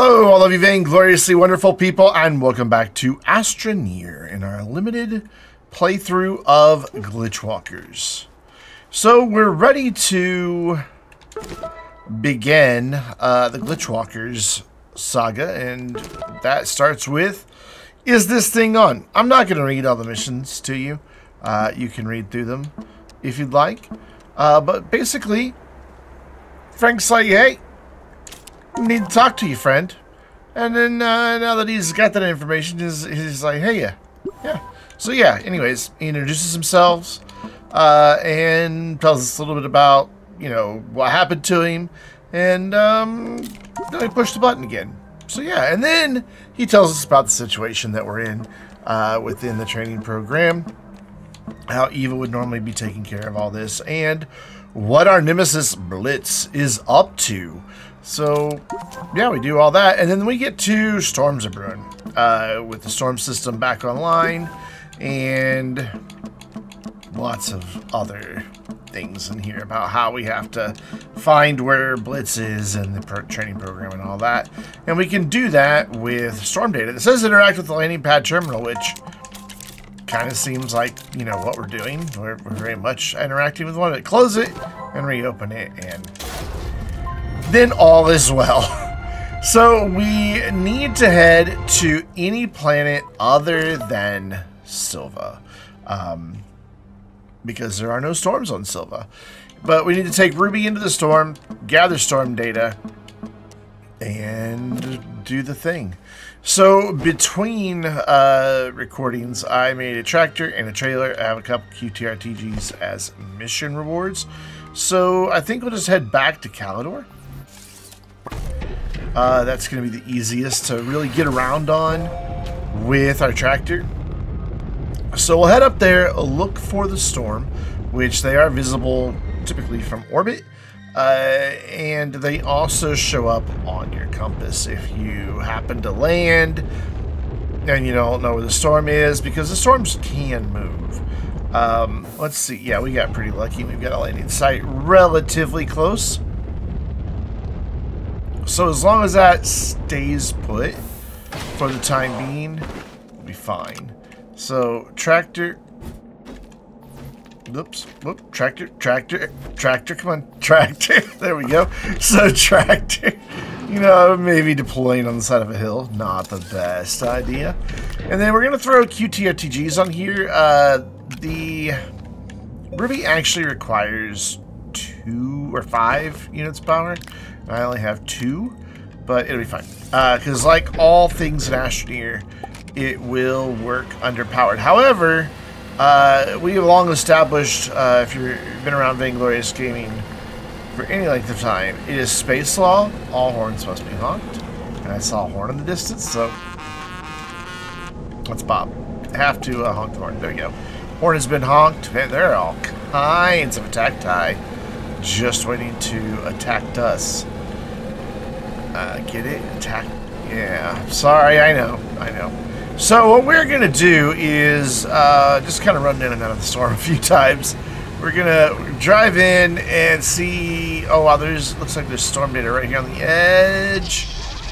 Hello, all of you vaingloriously wonderful people, and welcome back to Astroneer in our limited playthrough of Glitchwalkers. So we're ready to begin the Glitchwalkers saga, and that starts with, is this thing on? I'm not going to read all the missions to you. You can read through them if you'd like. But basically, Frank's like, hey, I need to talk to you, friend. And then now that he's got that information, he's like, hey, yeah. So yeah, anyways, he introduces himself and tells us a little bit about, you know, what happened to him. And then he pushed the button again. So yeah, and then he tells us about the situation that we're in within the training program, how Eva would normally be taking care of all this, and what our nemesis Blitz is up to. So yeah, we do all that, and then we get to Storms are brewing with the storm system back online, and lots of other things in here about how we have to find where Blitz is and the training program and all that. And we can do that with storm data. It says interact with the landing pad terminal, which kind of seems like, you know, what we're doing. We're very much interacting with one of it. Close it and reopen it, and then all is well. So we need to head to any planet other than Silva, because there are no storms on Silva. But we need to take Ruby into the storm, gather storm data, and do the thing. So between recordings, I made a tractor and a trailer. I have a couple QTRTGs as mission rewards. So I think we'll just head back to Calidor. That's going to be the easiest to really get around on with our tractor. So we'll head up there, look for the storm, which they are visible typically from orbit. And they also show up on your compass if you happen to land and you don't know where the storm is, because the storms can move. Let's see. Yeah, we got pretty lucky. We've got a landing site relatively close. So as long as that stays put for the time being, we'll be fine. So tractor. Oops, whoop, tractor, come on, tractor, there we go. So tractor, you know, maybe deploying on the side of a hill, not the best idea. And then we're going to throw QTRTGs on here. The Ruby actually requires 2 or 5 units of power. I only have 2, but it'll be fine. Because like all things in Astroneer, it will work underpowered. However, we have long established, if you've been around Vainglorious gaming for any length of time, it is space law. All horns must be honked. And I saw a horn in the distance, so let's Bob. Have to honk the horn. There we go. Horn has been honked. Man, there are all kinds of attack tie just waiting to attack us. Get it? Attack. Yeah. Sorry, I know. So what we're going to do is just kind of run in and out of the storm a few times. We're going to drive in and see... Oh, wow, looks like there's storm data right here on the edge.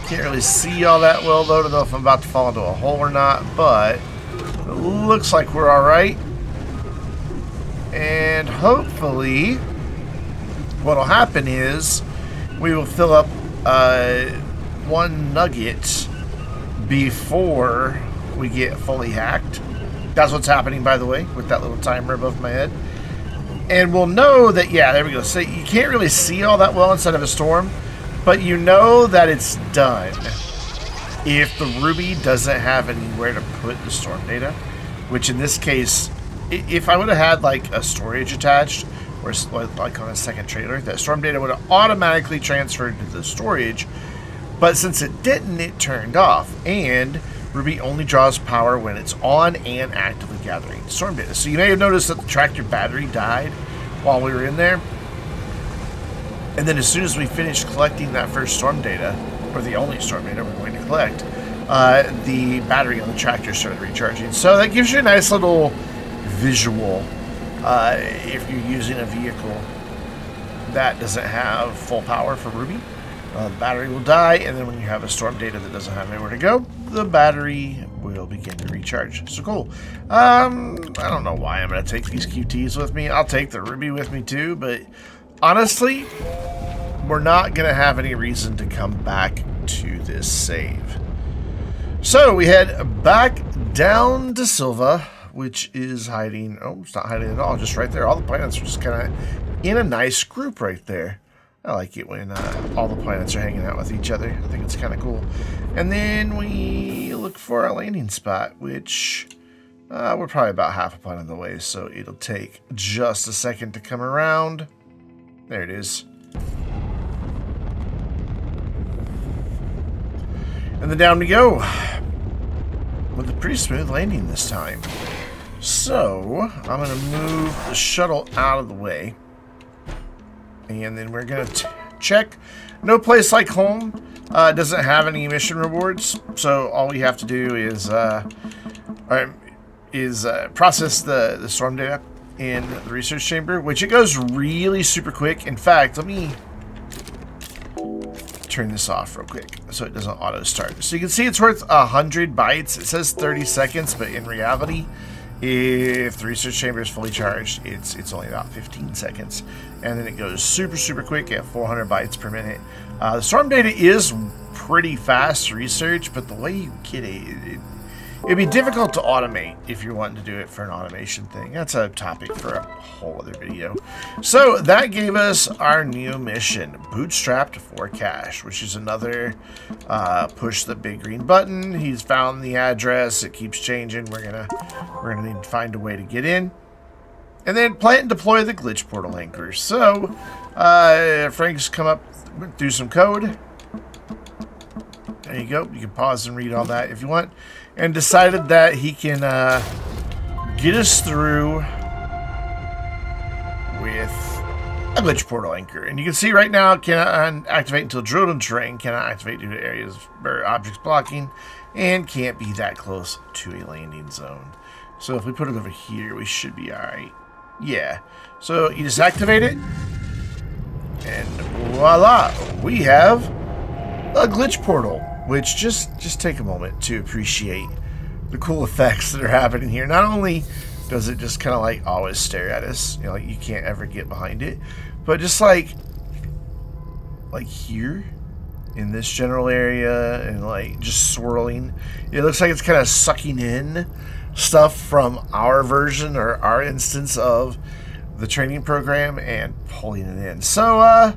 Can't really see all that well, though. Don't know if I'm about to fall into a hole or not, but it looks like we're all right. And hopefully what'll happen is we will fill up one nugget before we get fully hacked. That's what's happening, by the way, with that little timer above my head. And we'll know that, yeah, there we go. So you can't really see all that well inside of a storm, but you know that it's done if the Ruby doesn't have anywhere to put the storm data, which in this case, if I would have had like a storage attached, or like on a second trailer, that storm data would have automatically transferred to the storage. But since it didn't, it turned off. And Ruby only draws power when it's on and actively gathering storm data. So you may have noticed that the tractor battery died while we were in there. And then as soon as we finished collecting that first storm data, or the only storm data we're going to collect, the battery on the tractor started recharging. So that gives you a nice little visual if you're using a vehicle that doesn't have full power for Ruby. The battery will die, and then when you have a storm data that doesn't have anywhere to go, the battery will begin to recharge. So cool. I don't know why I'm going to take these QTs with me. I'll take the Ruby with me too, but honestly, we're not going to have any reason to come back to this save. So we head back down to Silva, which is hiding. Oh, it's not hiding at all, just right there. All the planets are just kind of in a nice group right there. I like it when all the planets are hanging out with each other. I think it's kind of cool. And then we look for a landing spot, which we're probably about half a planet of the way, so it'll take just a second to come around. There it is. And then down we go, with a pretty smooth landing this time. So, I'm going to move the shuttle out of the way. And then we're going to check. No place like home doesn't have any mission rewards. So, all we have to do is process the storm data in the research chamber, which it goes really super quick. In fact, let me turn this off real quick so it doesn't auto start. So you can see it's worth 100 bytes. It says 30 seconds, but in reality, if the research chamber is fully charged, it's only about 15 seconds. And then it goes super quick at 400 bytes per minute. The storm data is pretty fast research, but the way you get it'd be difficult to automate if you're wanting to do it for an automation thing. That's a topic for a whole other video. So that gave us our new mission, Bootstrapped for Cash, which is another push the big green button. He's found the address. It keeps changing. We're gonna need to find a way to get in. And then plant and deploy the glitch portal anchor. So Frank's come up through some code. There you go. You can pause and read all that if you want. And decided that he can get us through with a glitch portal anchor. And you can see right now, cannot activate until drilled in terrain, cannot activate due to areas where objects blocking, and can't be that close to a landing zone. So if we put it over here, we should be alright. Yeah. So you just activate it, and voila, we have a glitch portal. Which just take a moment to appreciate the cool effects that are happening here. Not only does it just kind of like always stare at us, you know, like you can't ever get behind it, but just like here in this general area and like just swirling, it looks like it's kind of sucking in stuff from our version or our instance of the training program and pulling it in. So I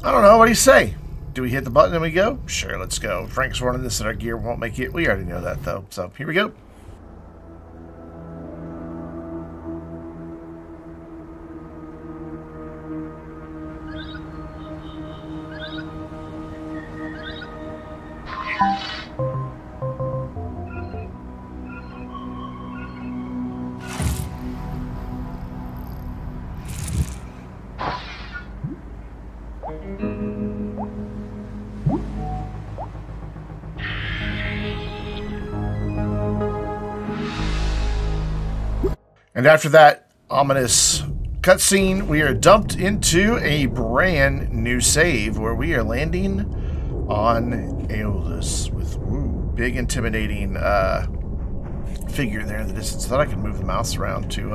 don't know, what do you say? Do we hit the button and we go? Sure, let's go. Frank's warning us that our gear won't make it. We already know that, though. So, here we go. And after that ominous cutscene, we are dumped into a brand new save where we are landing on Aeoluz with big intimidating figure there in the distance. I thought I could move the mouse around to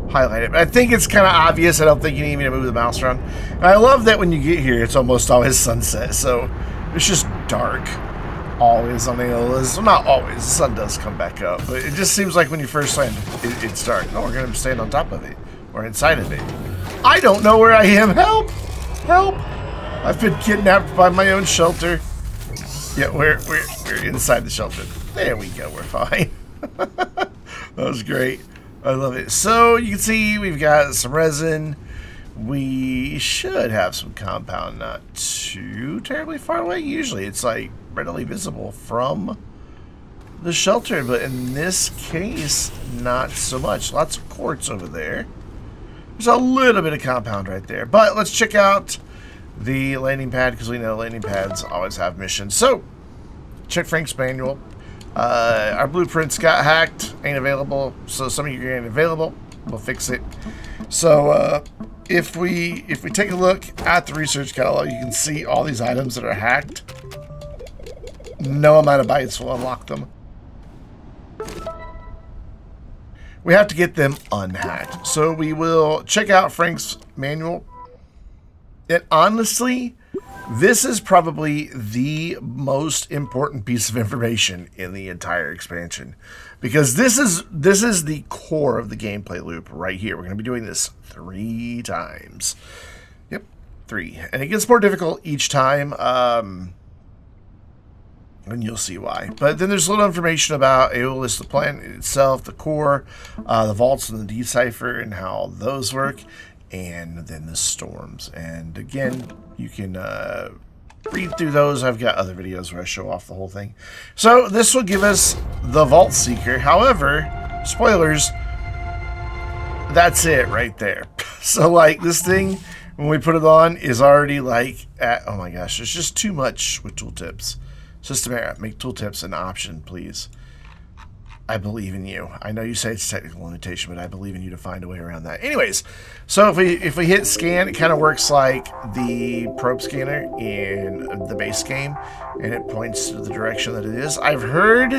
highlight it, but I think it's kind of obvious. I don't think you need me to move the mouse around. And I love that when you get here, it's almost always sunset, so it's just dark. Always on Aeoluz. Well, not always. The sun does come back up, but it just seems like when you first land, it's dark. No, we're going to stand on top of it or inside of it. I don't know where I am. Help! Help! I've been kidnapped by my own shelter. Yeah, we're inside the shelter. There we go. We're fine. That was great. I love it. So you can see we've got some resin. We should have some compound not too terribly far away. Usually it's like readily visible from the shelter, but in this case, not so much. Lots of quartz over there. There's a little bit of compound right there, but let's check out the landing pad because we know landing pads always have missions. So, check Frank's manual. Our blueprints got hacked, ain't available, so some of you ain't available. We'll fix it. So, if we take a look at the research catalog, you can see all these items that are hacked. No amount of bytes will unlock them. We have to get them unhacked. So we will check out Frank's manual. And honestly, this is probably the most important piece of information in the entire expansion, because this is the core of the gameplay loop right here. We're going to be doing this 3 times. Yep, 3. And it gets more difficult each time, and you'll see why. But then there's a little information about Aeoluz, the planet itself, the core, the vaults and the decipher and how those work, and then the storms. And again, you can read through those. I've got other videos where I show off the whole thing. So this will give us the Vault Seeker. However, spoilers, that's it right there. So like this thing, when we put it on, is already like at, oh my gosh, there's just too much with tooltips. System error, make tooltips an option, please. I believe in you. I know you say it's a technical limitation, but I believe in you to find a way around that. Anyways, so if we hit scan, it kind of works like the probe scanner in the base game, and it points to the direction that it is. I've heard,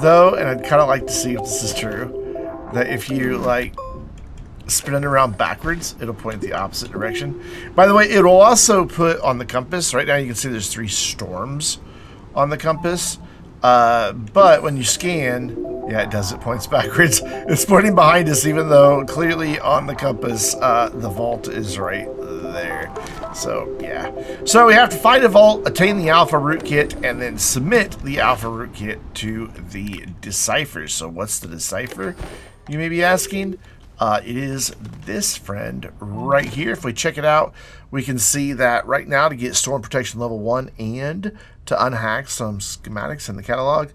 though, and I'd kind of like to see if this is true, that if you like spin it around backwards, it'll point the opposite direction. By the way, it'll also put on the compass. Right now, you can see there's 3 storms on the compass. But when you scan, yeah, it does. It points backwards. It's pointing behind us, even though clearly on the compass, the vault is right there. So, yeah. So we have to find a vault, attain the alpha rootkit, and then submit the alpha rootkit to the decipher. So what's the decipher, you may be asking? It is this friend right here. If we check it out, we can see that right now to get storm protection level 1 and to unhack some schematics in the catalog,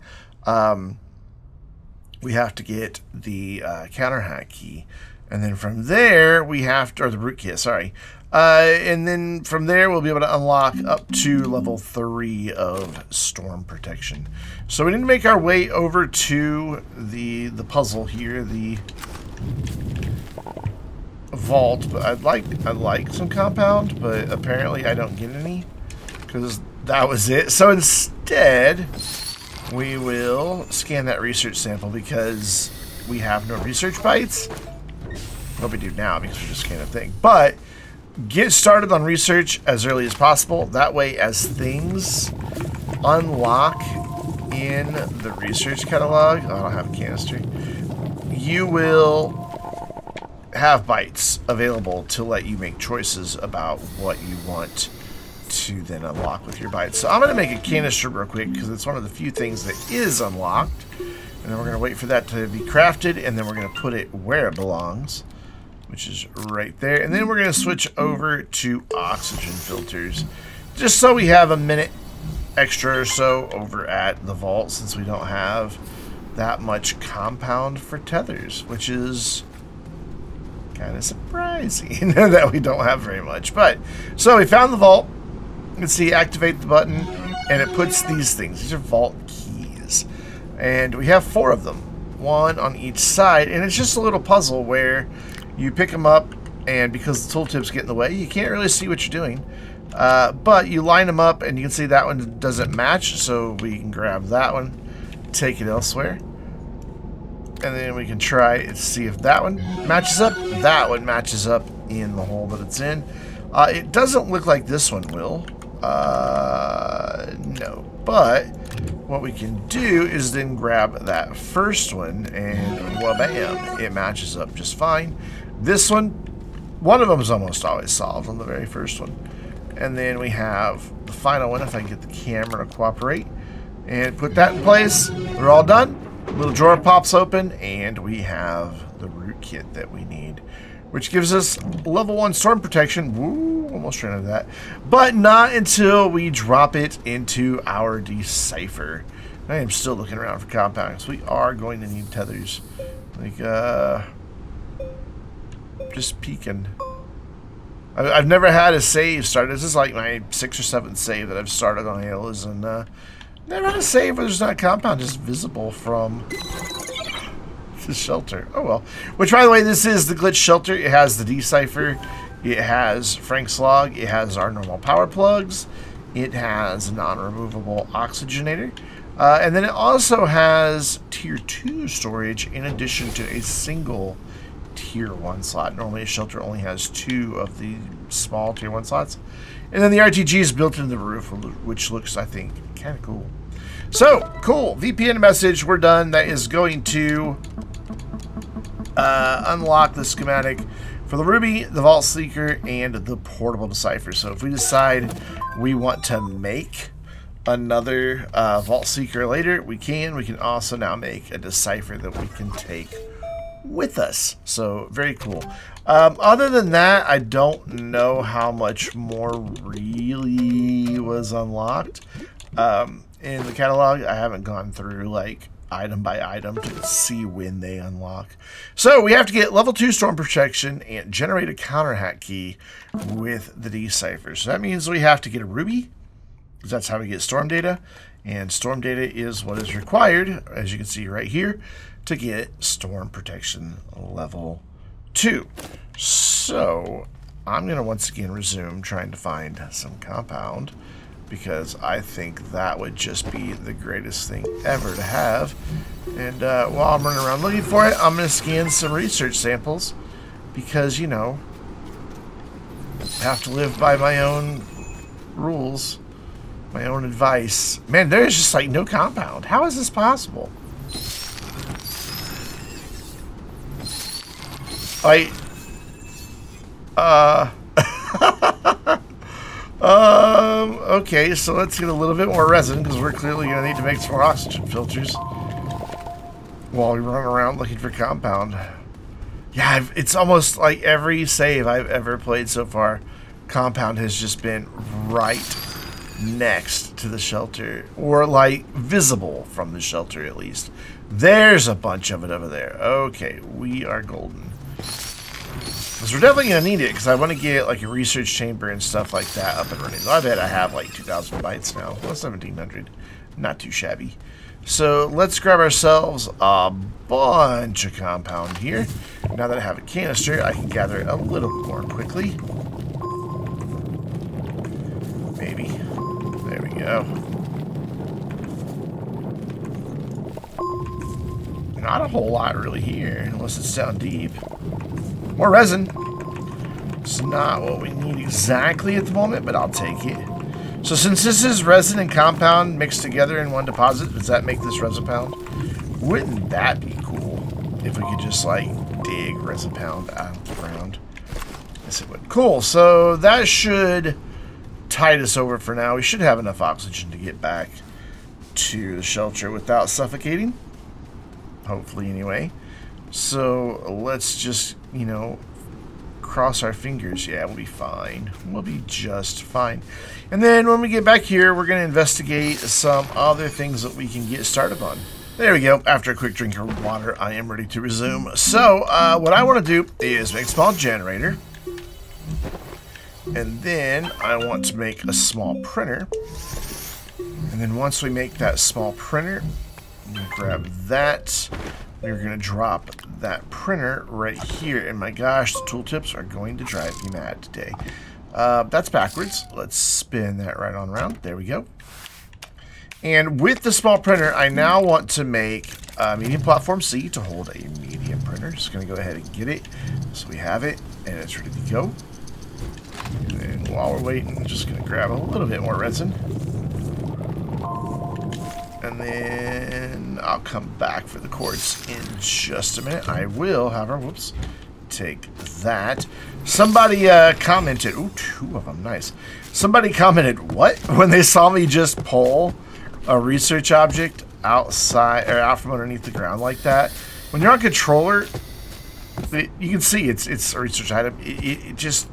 we have to get the counter hack key. And then from there, we have to, or the rootkit, sorry. And then from there, we'll be able to unlock up to level 3 of storm protection. So we need to make our way over to the puzzle here, the vault. But I'd like some compound, but apparently I don't get any because that was it. So instead, we will scan that research sample because we have no research bytes. What we do now because we just scan a thing. But get started on research as early as possible. That way, as things unlock in the research catalog, oh, I don't have a canister, you will have bytes available to let you make choices about what you want to then unlock with your bytes. So I'm going to make a canister real quick because it's one of the few things that is unlocked. And then we're going to wait for that to be crafted, and then we're going to put it where it belongs, which is right there. And then we're going to switch over to oxygen filters, just so we have a minute extra or so over at the vault, since we don't have that much compound for tethers, which is kind of surprising that we don't have very much. But so we found the vault. You can see activate the button, and it puts these things. These are vault keys, and we have 4 of them, 1 on each side. And it's just a little puzzle where you pick them up, and because the tooltips get in the way, you can't really see what you're doing. But you line them up, and you can see that one doesn't match, so we can grab that one, take it elsewhere, and then we can try to see if that one matches up. That one matches up in the hole that it's in. It doesn't look like this one will. No. But what we can do is then grab that first one, and wha-bam, it matches up just fine. This one of them is almost always solved on the very first one. And then we have the final one, if I can get the camera to cooperate, and put that in place. We're all done. Little drawer pops open, and we have the rootkit that we need, which gives us level 1 storm protection. Woo, almost ran out of that. But not until we drop it into our decipher. I am still looking around for compounds. We are going to need tethers. Like, just peeking. I've never had a save started. This is like my 6th or 7th save that I've started on Aeoluz, and never had a save where there's not compound just visible from the shelter. Oh well. Which, by the way, this is the glitch shelter. It has the decipher It has Frank's log. It has our normal power plugs. It has a non-removable oxygenator. And then it also has tier 2 storage in addition to a single tier 1 slot. Normally a shelter only has 2 of the small tier 1 slots. And then the RTG is built into the roof, which looks, I think, kind of cool. So, cool. VPN message. We're done. That is going to unlock the schematic for the Ruby, the Vault Seeker, and the Portable Decipher. So if we decide we want to make another Vault Seeker later, we can. We can also now make a Decipher that we can take with us. So very cool. Other than that, I don't know how much more really was unlocked in the catalog. I haven't gone through like item by item to see when they unlock. So we have to get level 2 storm protection and generate a counter hack key with the Decipher. So that means we have to get a ruby, because that's how we get storm data, and storm data is what is required, as you can see right here, to get storm protection level 2. So I'm going to once again resume trying to find some compound, because I think that would just be the greatest thing ever to have. And while I'm running around looking for it, I'm going to scan some research samples, because, you know, I have to live by my own rules, my own advice. Man, there's just like no compound. How is this possible? Okay, so let's get a little bit more resin, because we're clearly going to need to make some more oxygen filters while we run around looking for compound. Yeah, it's almost like every save I've ever played so far, compound has just been right next to the shelter, or like visible from the shelter at least. There's a bunch of it over there. Okay, we are golden. Because we're definitely going to need it, because I want to get like a research chamber and stuff like that up and running. I bet I have like 2,000 bytes now. Well, 1,700. Not too shabby. So let's grab ourselves a bunch of compound here. Now that I have a canister, I can gather a little more quickly. Maybe. There we go. Not a whole lot really here, unless it's down deep. More resin. It's not what we need exactly at the moment, but I'll take it. So since this is resin and compound mixed together in one deposit, does that make this resin pound? Wouldn't that be cool if we could just like dig resin pound out of the ground? Yes, it would. Cool. So that should tide us over for now. We should have enough oxygen to get back to the shelter without suffocating. Hopefully, anyway. So let's just, you know, cross our fingers. Yeah, we'll be fine. We'll be just fine. And then when we get back here, we're going to investigate some other things that we can get started on. There we go. After a quick drink of water, I am ready to resume. So what I want to do is make a small generator. And then I want to make a small printer. And then once we make that small printer, I'm going to grab that. We're going to drop that printer right here. And my gosh, the tooltips are going to drive me mad today. That's backwards. Let's spin that right on around. There we go. And with the small printer, I now want to make a medium platform C to hold a medium printer. Just going to go ahead and get it. So we have it, and it's ready to go. And then while we're waiting, I'm just going to grab a little bit more resin. And then I'll come back for the quartz in just a minute. I will, however, whoops, take that. Somebody commented, ooh, 2 of them, nice. Somebody commented, what? When they saw me just pull a research object outside, or out from underneath the ground like that. When you're on controller, you can see it's a research item. It just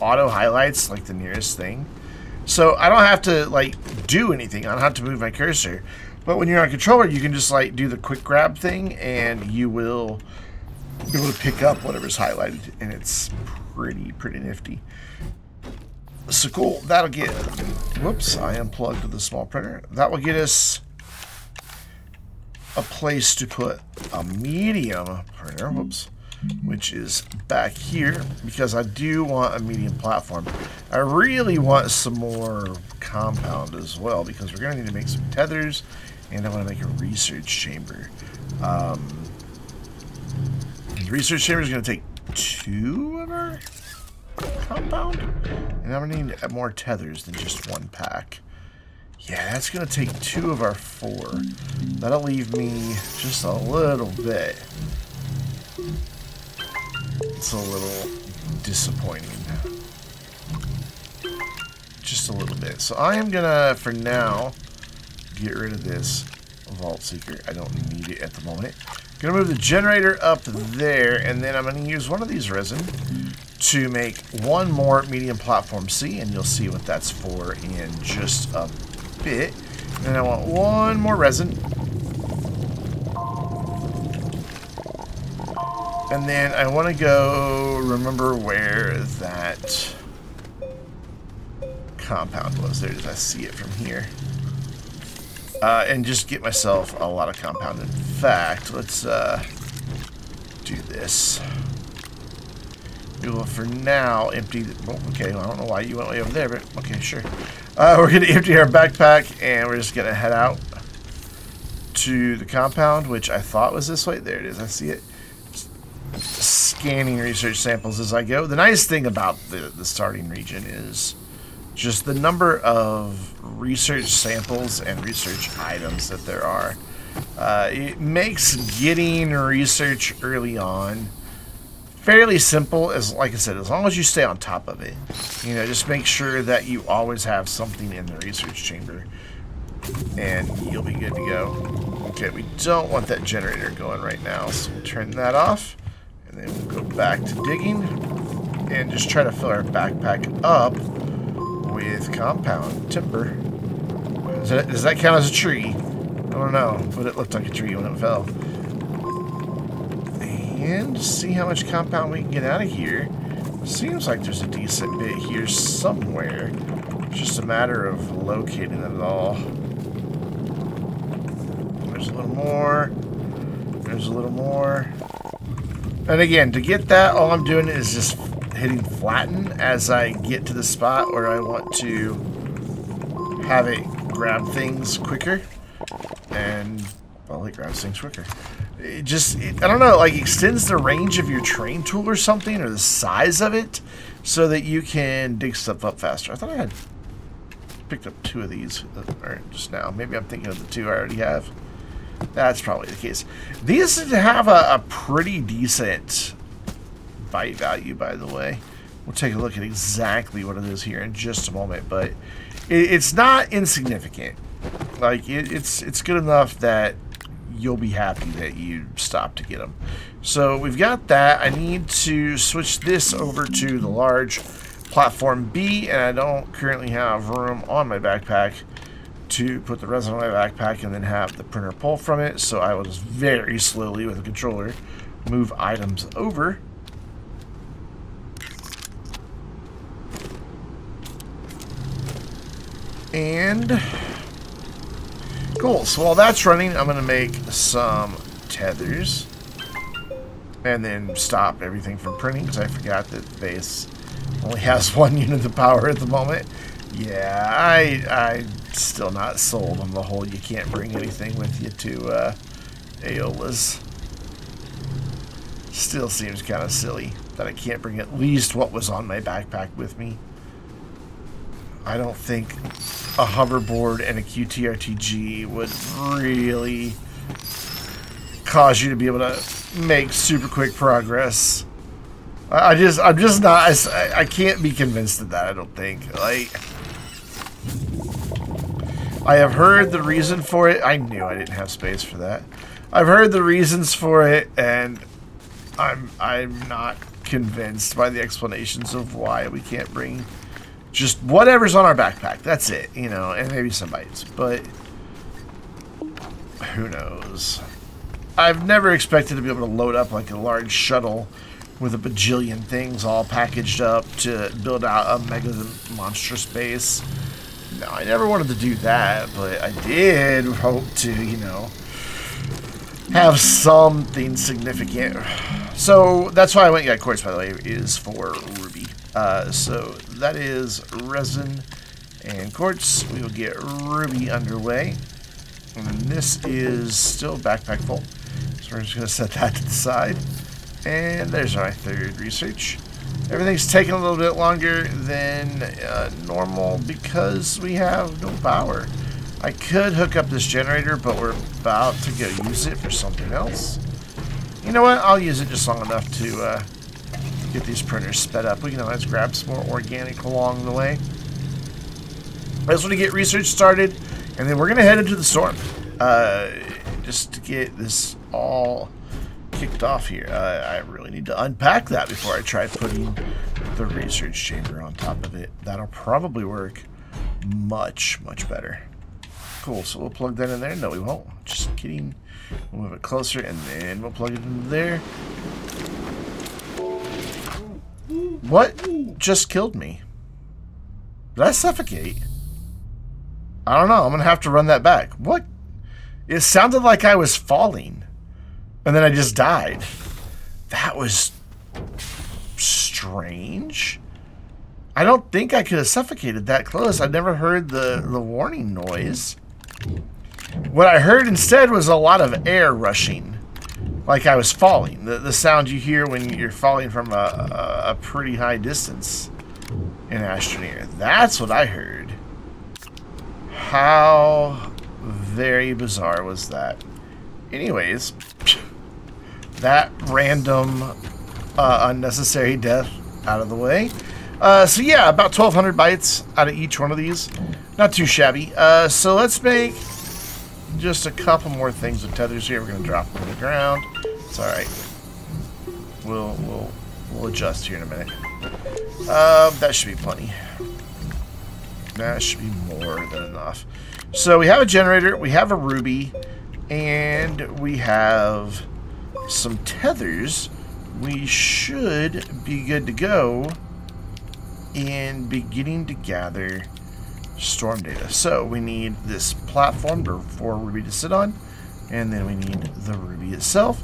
auto highlights like the nearest thing. So I don't have to like do anything. I don't have to move my cursor. But when you're on controller, you can just like do the quick grab thing, and you will be able to pick up whatever's highlighted, and it's pretty nifty. So cool. That'll get. Whoops! I unplugged the small printer. That will get us a place to put a medium printer. Whoops. which is back here, because I do want a medium platform. I really want some more compound as well, because we're going to need to make some tethers, and I want to make a research chamber. The research chamber is going to take 2 of our compound, and I'm going to need more tethers than just 1 pack. Yeah, that's going to take 2 of our 4. That'll leave me just a little bit. It's a little disappointing. Just a little bit. So I am going to, for now, get rid of this Vault Seeker. I don't need it at the moment. I'm going to move the generator up there, and then I'm going to use one of these resin to make 1 more medium platform C, and you'll see what that's for in just a bit. And I want 1 more resin. And then I want to go remember where that compound was. There it is. I see it from here. And just get myself a lot of compound. In fact, let's do this. We will, for now, empty... Well, okay, well, I don't know why you went way over there, but okay, sure. We're going to empty our backpack, and we're just going to head out to the compound, which I thought was this way. There it is. I see it. Scanning research samples as I go. The nice thing about the starting region is just the number of research samples and research items that there are. It makes getting research early on fairly simple, as like I said, as long as you stay on top of it. You know, just make sure that you always have something in the research chamber, and you'll be good to go. Okay, we don't want that generator going right now, so we'll turn that off, and then we'll go back to digging, and just try to fill our backpack up with compound timber. Does that count as a tree? I don't know, but it looked like a tree when it fell. And see how much compound we can get out of here. Seems like there's a decent bit here somewhere. It's just a matter of locating it all. There's a little more. There's a little more. And again, to get that, all I'm doing is just hitting flatten as I get to the spot where I want to have it grab things quicker. And, well, it grabs things quicker. It just, I don't know, like extends the range of your train tool or something, or the size of it, so that you can dig stuff up faster. I thought I had picked up 2 of these just now. Maybe I'm thinking of the 2 I already have. That's probably the case. These have a pretty decent bite value, by the way. We'll take a look at exactly what it is here in just a moment, but it's not insignificant. Like, it's good enough that you'll be happy that you stopped to get them. So we've got that. I need to switch this over to the large platform B, and I don't currently have room on my backpack to put the resin on my backpack and then have the printer pull from it. So I will just very slowly with the controller move items over. And cool, so while that's running, I'm going to make some tethers and then stop everything from printing, because I forgot that the base only has 1 unit of power at the moment. Yeah, I'm still not sold on the whole you can't bring anything with you to Aeoluz. Still seems kind of silly that I can't bring at least what was on my backpack with me. I don't think a hoverboard and a QTRTG would really cause you to be able to make super quick progress. I'm just not. I can't be convinced of that. I don't think. Like, I have heard the reason for it. I knew I didn't have space for that. I've heard the reasons for it, and I'm not convinced by the explanations of why we can't bring just whatever's on our backpack. That's it, you know, and maybe some bites, but who knows? I've never expected to be able to load up like a large shuttle with a bajillion things all packaged up to build out a mega monstrous base. No, I never wanted to do that, but I did hope to, you know, have something significant. So that's why I went and got quartz, by the way, is for ruby. So that is resin and quartz. We will get ruby underway. And this is still backpack full. So we're just going to set that to the side. And there's our third research. Everything's taking a little bit longer than normal because we have no power. I could hook up this generator, but we're about to go use it for something else. You know what? I'll use it just long enough to get these printers sped up. We can always grab some more organic along the way. I just want to get research started, and then we're going to head into the storm. Just to get this all kicked off here. I really need to unpack that before I try putting the research chamber on top of it. That'll probably work much, much better. Cool, so we'll plug that in there. No, we won't. Just kidding. We'll move it closer, and then we'll plug it into there. What just killed me? Did I suffocate? I don't know. I'm going to have to run that back. What? It sounded like I was falling. And then I just died. That was strange. I don't think I could have suffocated that close. I never heard the warning noise. What I heard instead was a lot of air rushing. Like I was falling. The sound you hear when you're falling from a pretty high distance in Astroneer. That's what I heard. How very bizarre was that? Anyways, that random unnecessary death out of the way. So yeah, about 1,200 bytes out of each one of these. Not too shabby. So let's make just a couple more things with tethers here. We're gonna drop them on the ground. It's all right. We'll adjust here in a minute. That should be plenty. That should be more than enough. So we have a generator, we have a ruby, and we have some tethers. We should be good to go in beginning to gather storm data. So we need this platform for ruby to sit on, and then we need the ruby itself.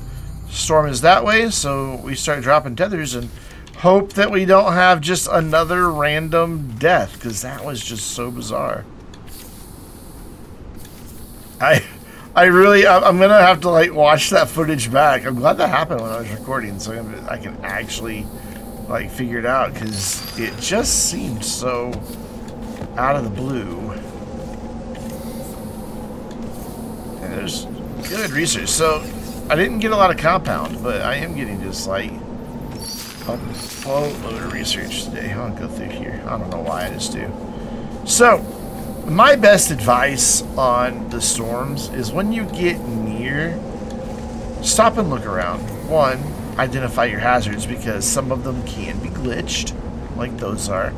Storm is that way, so we start dropping tethers and hope that we don't have just another random death, because that was just so bizarre. I'm gonna have to like watch that footage back. I'm glad that happened when I was recording, so I can actually like figure it out, because it just seemed so out of the blue. And there's good research. So I didn't get a lot of compound, but I am getting just like a boatload of research today. I'll go through here. I don't know why, I just do. So my best advice on the storms is when you get near, stop and look around. One, identify your hazards, because some of them can be glitched, like those are.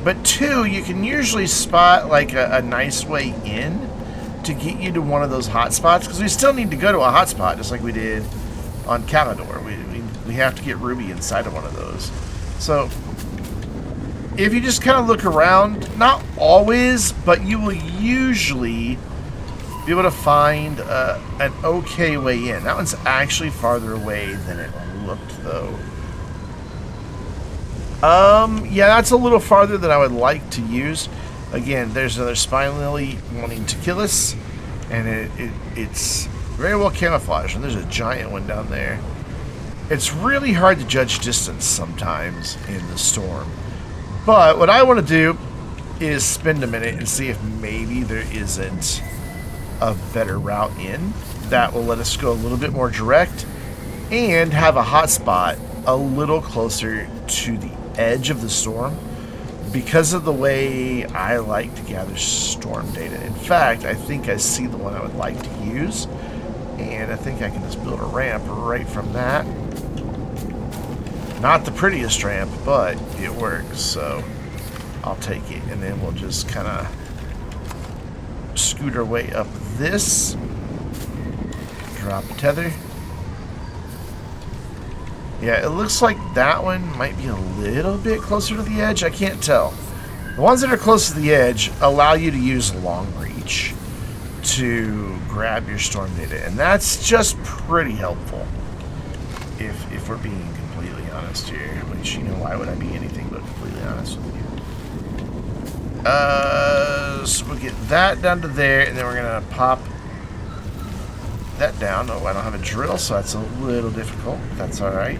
But two, you can usually spot like a nice way in to get you to one of those hot spots, because we still need to go to a hot spot, just like we did on Camador. We have to get ruby inside of one of those. So if you just kind of look around, not always, but you will usually be able to find an okay way in. That one's actually farther away than it looked, though. Yeah, that's a little farther than I would like to use. Again, there's another spine lily wanting to kill us, and it's very well camouflaged, and there's a giant one down there. It's really hard to judge distance sometimes in the storm. But what I want to do is spend a minute and see if maybe there isn't a better route in that will let us go a little bit more direct and have a hot spot a little closer to the edge of the storm, because of the way I like to gather storm data. In fact, I think I see the one I would like to use, and I think I can just build a ramp right from that. Not the prettiest ramp, but it works, so I'll take it. And then we'll just kind of scoot our way up this. Drop a tether. Yeah, it looks like that one might be a little bit closer to the edge. I can't tell. The ones that are close to the edge allow you to use long reach. to grab your storm data, and that's just pretty helpful. If we're being completely honest here, which, you know, why would I be anything but completely honest with you? So we'll get that down to there, and then we're gonna pop that down. Oh, I don't have a drill, so that's a little difficult. That's all right.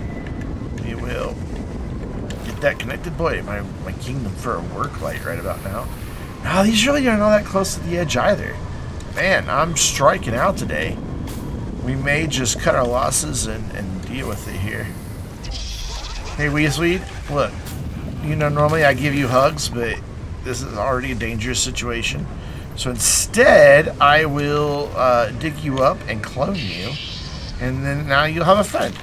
We will get that connected. Boy, my kingdom for a work light right about now. Now these really aren't all that close to the edge either. Man, I'm striking out today. We may just cut our losses and deal with it here. Hey, Weaseweed, look. You know, normally I give you hugs, but this is already a dangerous situation. So instead, I will dig you up and clone you, and then now you'll have a friend.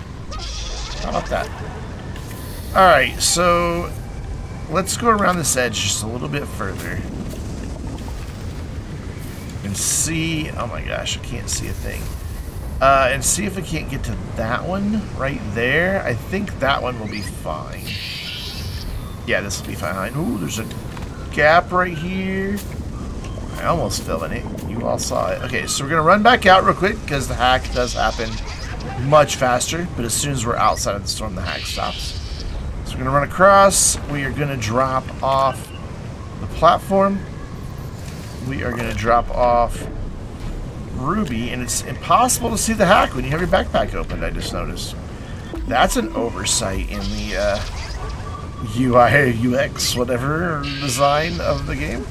How about that? Alright, so let's go around this edge just a little bit further. And see, oh my gosh, I can't see a thing. And see if we can't get to that one right there. I think that one will be fine. Yeah, this will be fine. Ooh, there's a gap right here. I almost fell in it. You all saw it. Okay, so we're going to run back out real quick because the hack does happen much faster. But as soon as we're outside of the storm, the hack stops. So we're going to run across. We are going to drop off the platform. We are going to drop off Ruby, and it's impossible to see the hack when you have your backpack opened, I just noticed. That's an oversight in the UI, UX, whatever design of the game.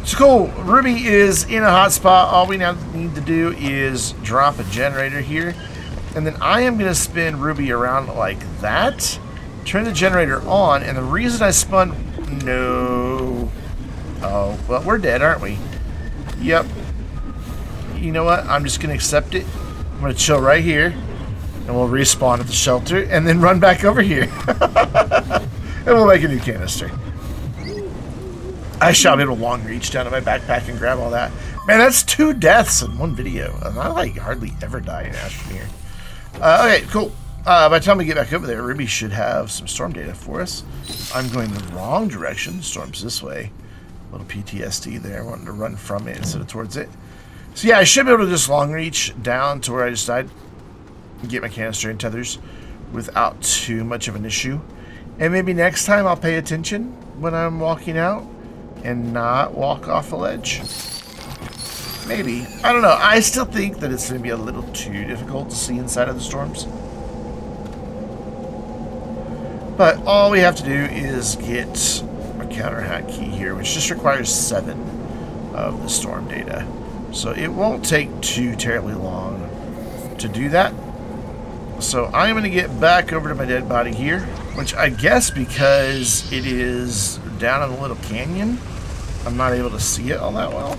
So cool, Ruby is in a hotspot. All we now need to do is drop a generator here, and then I am going to spin Ruby around like that, turn the generator on, and the reason I spun... No. Oh, well, we're dead, aren't we? Yep. You know what? I'm just going to accept it. I'm going to chill right here, and we'll respawn at the shelter, and then run back over here. And we'll make a new canister. I shall be able to long reach down to my backpack and grab all that. Man, that's 2 deaths in one video. And I like hardly ever die in Astroneer. Okay, cool. By the time we get back over there, Ruby should have some storm data for us. I'm going the wrong direction. Storm's this way. A little PTSD there. Wanting to run from it instead of towards it. So yeah, I should be able to just long reach down to where I just died and get my canister and tethers without too much of an issue. And maybe next time I'll pay attention when I'm walking out and not walk off a ledge. Maybe. I don't know. I still think that it's going to be a little too difficult to see inside of the storms. But all we have to do is get a counter hack key here, which just requires 7 of the storm data. So it won't take too terribly long to do that. So I'm going to get back over to my dead body here, which I guess because it is down in a little canyon, I'm not able to see it all that well.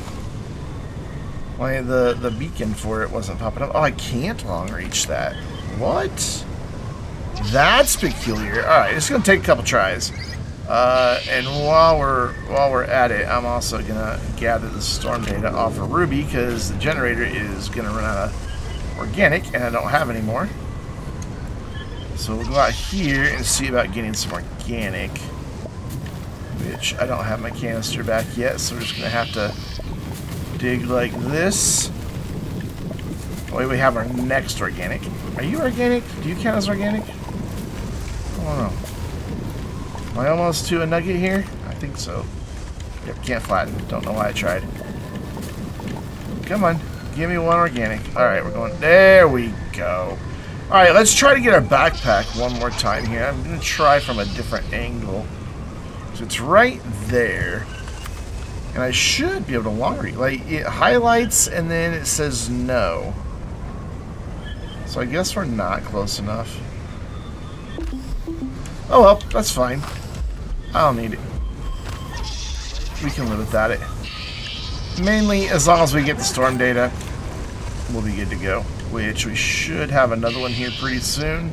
Why the beacon for it wasn't popping up. Oh, I can't long reach that. What? That's peculiar. All right, it's going to take a couple tries. And while we're at it, I'm also gonna gather the storm data off of Ruby because the generator is gonna run out of organic, and I don't have any more. So we'll go out here and see about getting some organic, which I don't have my canister back yet, so we're just gonna have to dig like this. Wait, we have our next organic. Are you organic? Do you count as organic? I don't know. Am I almost to a nugget here? I think so. Yep, can't flatten. Don't know why I tried. Come on. Give me one organic. Alright, we're going... There we go. Alright, let's try to get our backpack one more time here. I'm going to try from a different angle. So it's right there. And I should be able to long read. Like, it highlights and then it says no. So I guess we're not close enough. Oh well, that's fine. I don't need it. We can live without it. Mainly, as long as we get the storm data, we'll be good to go. Which we should have another one here pretty soon.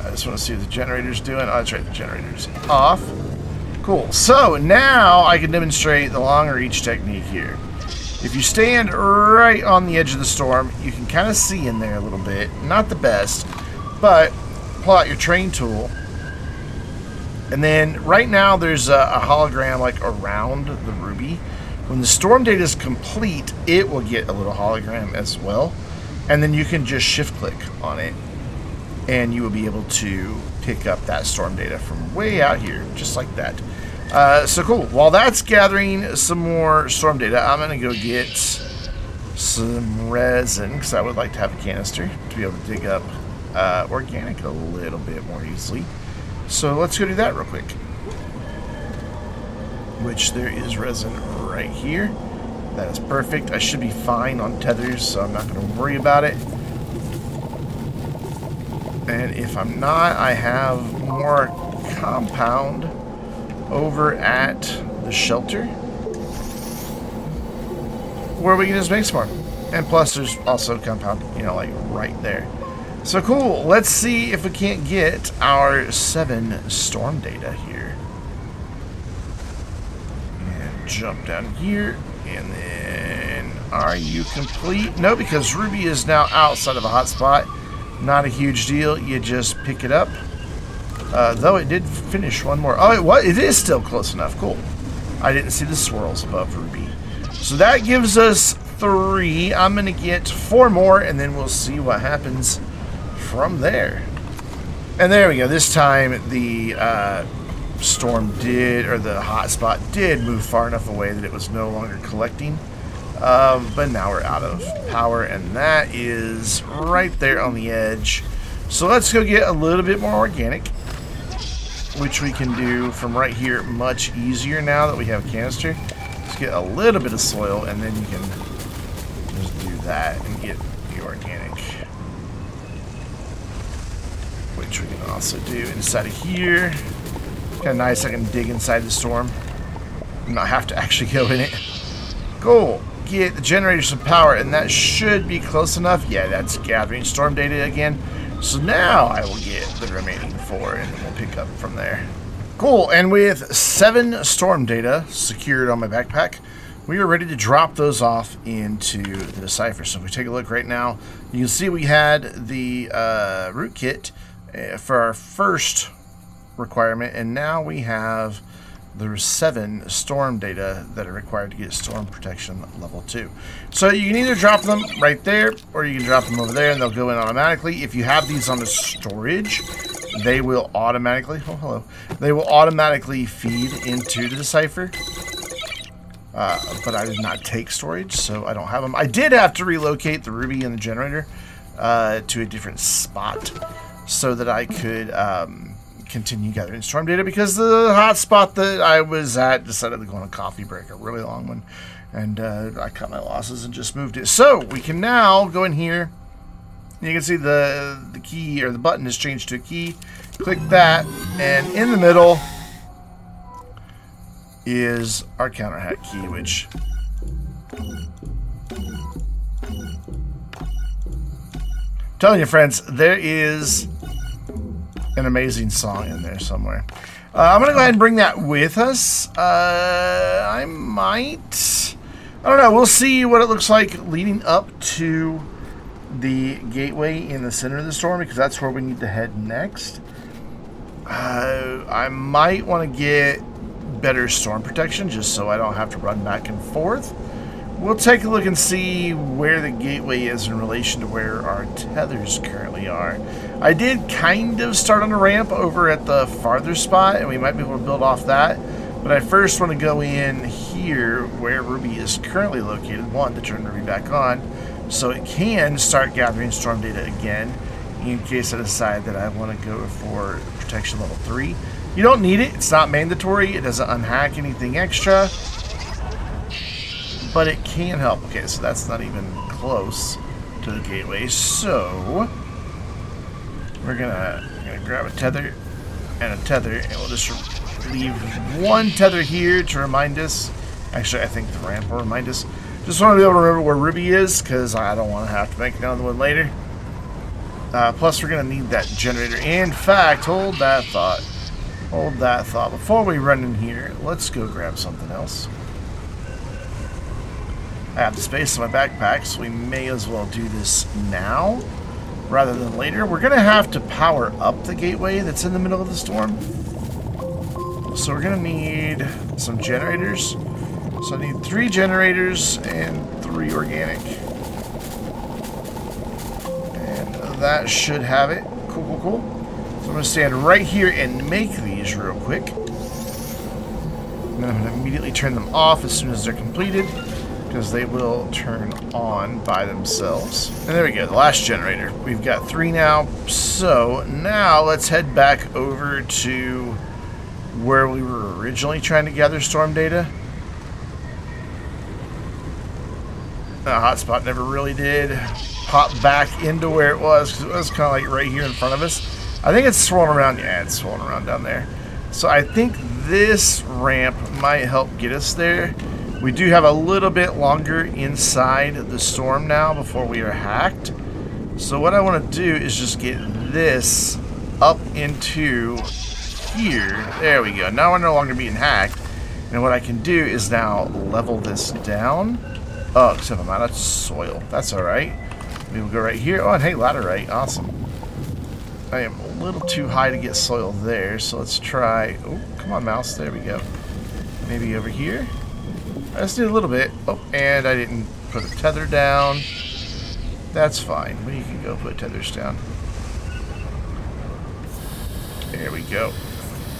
I just want to see what the generator's doing. Oh, that's right, the generator's off. Cool. So now I can demonstrate the long reach technique here. If you stand right on the edge of the storm, you can kind of see in there a little bit. Not the best, but pull out your train tool. And then right now there's a hologram like around the ruby. When the storm data is complete, it will get a little hologram as well. And then you can just shift click on it and you will be able to pick up that storm data from way out here, just like that. So cool. While that's gathering some more storm data, I'm going to go get some resin because I would like to have a canister to be able to dig up organic a little bit more easily. So let's go do that real quick. Which there is resin right here. That is perfect. I should be fine on tethers, so I'm not going to worry about it. And if I'm not, I have more compound over at the shelter where we can just make some more. And plus there's also compound, you know, like right there. So cool. Let's see if we can't get our 7 storm data here. And jump down here. And then, are you complete? No, because Ruby is now outside of a hotspot. Not a huge deal. You just pick it up. Though it did finish one more. Oh, it is still close enough. Cool. I didn't see the swirls above Ruby. So that gives us 3. I'm going to get 4 more, and then we'll see what happens from there. And there we go. This time the storm did, or the hotspot did move far enough away that it was no longer collecting. But now we're out of power, and that is right there on the edge. So let's go get a little bit more organic, which we can do from right here much easier now that we have a canister. Let's get a little bit of soil, and then you can just do that and get the organic, which we can also do inside of here. Kind of nice, I can dig inside the storm and not have to actually go in it. Cool. Get the generator some power, and that should be close enough. Yeah, that's gathering storm data again. So now I will get the remaining 4, and then we'll pick up from there. Cool, and with 7 storm data secured on my backpack, we are ready to drop those off into the decipher. So if we take a look right now, you can see we had the root kit for our first requirement, and now we have the 7 storm data that are required to get storm protection level 2. So you can either drop them right there, or you can drop them over there and they'll go in automatically. If you have these on the storage, they will automatically, oh hello, they will automatically feed into the decipher. But I did not take storage, so I don't have them. I did have to relocate the Ruby and the generator to a different spot so that I could continue gathering storm data, because the hotspot that I was at decided to go on a coffee break, a really long one, and I cut my losses and just moved it. So we can now go in here. You can see the key, or the button has changed to a key. Click that, and in the middle is our counter hack key, which I'm telling you, friends, there is an amazing song in there somewhere. I'm gonna go ahead and bring that with us. I don't know, we'll see what it looks like leading up to the gateway in the center of the storm, because that's where we need to head next. I might want to get better storm protection just so I don't have to run back and forth. We'll take a look and see where the gateway is in relation to where our tethers currently are. I did kind of start on a ramp over at the farther spot, and we might be able to build off that. But I first want to go in here where Ruby is currently located, one, to turn Ruby back on, so it can start gathering storm data again in case I decide that I want to go for protection level 3. You don't need it. It's not mandatory. It doesn't unhack anything extra, but it can help. Okay, so that's not even close to the gateway. So we're gonna grab a tether and a tether, and we'll just leave one tether here to remind us. Actually, I think the ramp will remind us. Just want to be able to remember where Ruby is, because I don't want to have to make another one later. Plus, we're going to need that generator. In fact, hold that thought. Hold that thought. Before we run in here, let's go grab something else. I have the space in my backpack, so we may as well do this now rather than later. We're going to have to power up the gateway that's in the middle of the storm. So we're going to need some generators. So I need 3 generators and 3 organic. And that should have it. Cool, cool, cool. So I'm going to stand right here and make these real quick. And then I'm going to immediately turn them off as soon as they're completed, because they will turn on by themselves. And there we go, the last generator. We've got 3 now. So now let's head back over to where we were originally trying to gather storm data. The hotspot never really did pop back into where it was, because it was kind of like right here in front of us. I think it's swirling around. Yeah, it's swirling around down there. So I think this ramp might help get us there. We do have a little bit longer inside the storm now before we are hacked. So what I want to do is just get this up into here. There we go. Now we're no longer being hacked. And what I can do is now level this down. Oh, except I'm out of soil. That's alright. We will go right here. Oh, and hey, laterite. Awesome. I am a little too high to get soil there, so let's try... Oh, come on, mouse. There we go. Maybe over here. I just need a little bit. Oh, and I didn't put a tether down. That's fine. We can go put tethers down. There we go.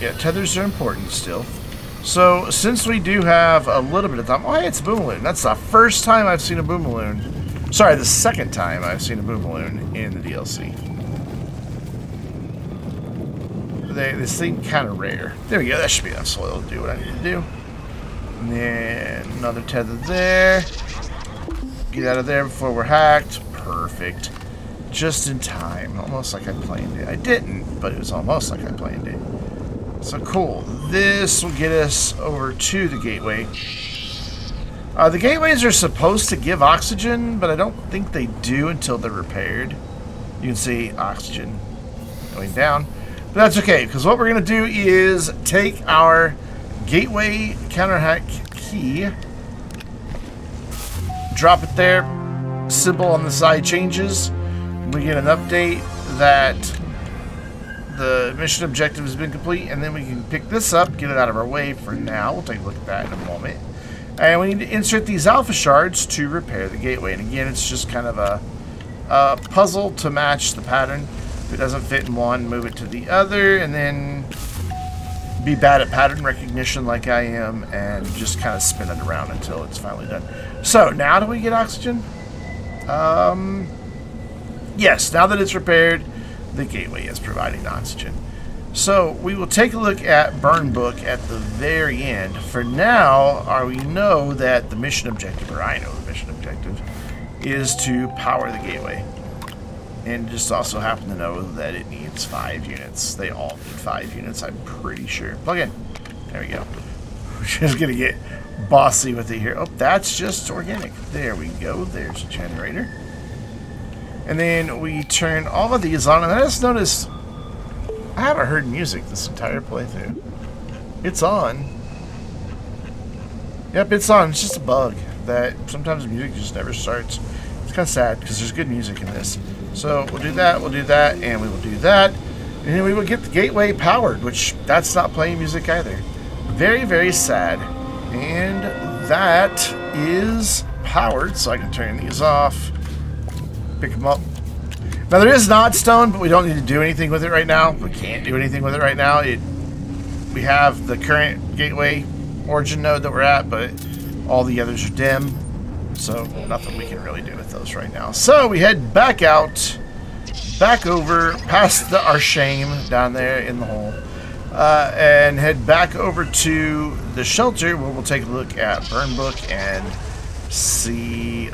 Yeah, tethers are important still. So, since we do have a little bit of time... Oh, hey, it's a boomalloon. That's the first time I've seen a boomalloon. Sorry, the second time I've seen a boomalloon in the DLC. This thing kind of rare. There we go. That should be enough soil to do what I need to do. And then another tether there. Get out of there before we're hacked. Perfect. Just in time. Almost like I planned it. I didn't, but it was almost like I planned it. So cool. This will get us over to the gateway. The gateways are supposed to give oxygen, but I don't think they do until they're repaired. You can see oxygen going down. But that's okay, because what we're going to do is take our gateway counterhack key, drop it there, symbol on the side changes, we get an update that the mission objective has been complete, and then we can pick this up, get it out of our way for now. We'll take a look at that in a moment. And we need to insert these alpha shards to repair the gateway. And again, it's just kind of a puzzle to match the pattern. If it doesn't fit in one, move it to the other, and then be bad at pattern recognition like I am, and just kind of spin it around until it's finally done. So, now do we get oxygen? Yes, now that it's repaired, the gateway is providing oxygen. So, we will take a look at Burn Book at the very end. For now, we know that the mission objective, or I know the mission objective, is to power the gateway. And just also happen to know that it needs 5 units. They all need 5 units, I'm pretty sure. Plug in. There we go. We're just going to get bossy with it here. Oh, that's just organic. There we go. There's a generator. And then we turn all of these on. And I just noticed I haven't heard music this entire playthrough. It's on. Yep, it's on. It's just a bug that sometimes music just never starts. It's kind of sad because there's good music in this. So we'll do that, and we will do that. And then we will get the gateway powered, which that's not playing music either. Very, very sad. And that is powered, so I can turn these off. Pick them up. Now there is Nod Stone, but we don't need to do anything with it right now. We can't do anything with it right now. We have the current gateway origin node that we're at, but all the others are dim. So nothing we can really do with those right now. So we head back out, back over, past our shame down there in the hole, and head back over to the shelter where we'll take a look at Burn Book and see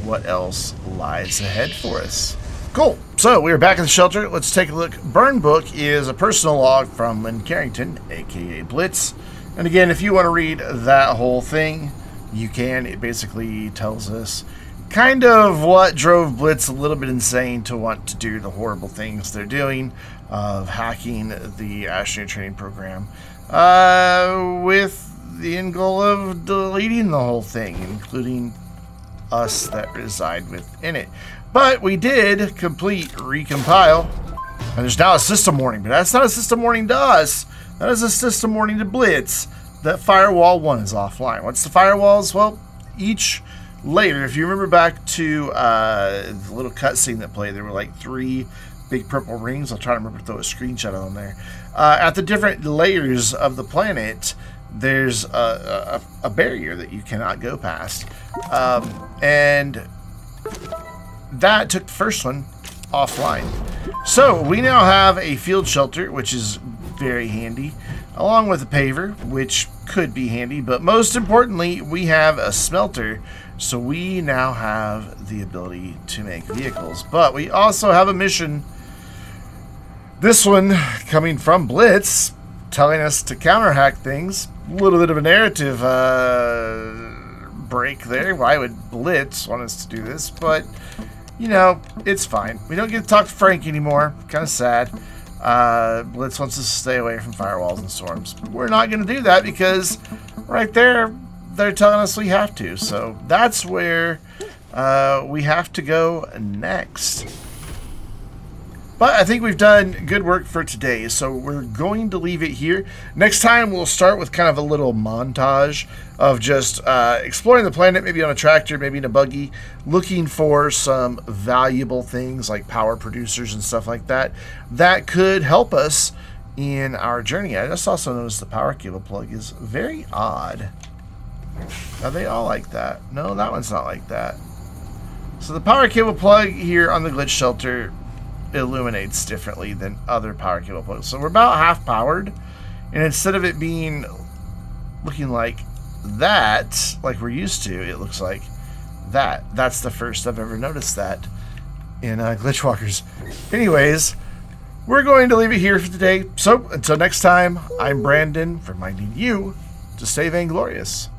what else lies ahead for us. Cool. So we're back in the shelter. Let's take a look. Burn Book is a personal log from Lynn Carrington, aka Blitz. And again, if you want to read that whole thing, you can. It basically tells us kind of what drove Blitz a little bit insane to want to do the horrible things they're doing of hacking the Astroneer training program with the end goal of deleting the whole thing, including us that reside within it. But we did complete recompile, and there's now a system warning, but that's not a system warning to us. That is a system warning to Blitz that Firewall 1 is offline. What's the firewalls? Well, each layer, if you remember back to the little cutscene that played, there were like 3 big purple rings. I'll try to remember to throw a screenshot on there. At the different layers of the planet, there's a barrier that you cannot go past. And that took the first one offline. So we now have a field shelter, which is very handy, along with a paver, which could be handy, but most importantly, we have a smelter, so we now have the ability to make vehicles. But we also have a mission, this one coming from Blitz, telling us to counter-hack things. A little bit of a narrative break there. Why would Blitz want us to do this? But, you know, it's fine. We don't get to talk to Frank anymore. Kind of sad. Blitz wants us to stay away from firewalls and storms. We're not going to do that because right there, they're telling us we have to. So that's where we have to go next. But I think we've done good work for today, so we're going to leave it here. Next time, we'll start with kind of a little montage of just exploring the planet, maybe on a tractor, maybe in a buggy, looking for some valuable things like power producers and stuff like that that could help us in our journey. I just also noticed the power cable plug is very odd. Are they all like that? No, that one's not like that. So the power cable plug here on the glitch shelter illuminates differently than other power cable plugs. So we're about half powered, and instead of it being looking like that, like we're used to, it looks like that. That's the first I've ever noticed that in Glitchwalkers. Anyways, we're going to leave it here for today. So until next time, I'm Brandon, reminding you to stay vainglorious.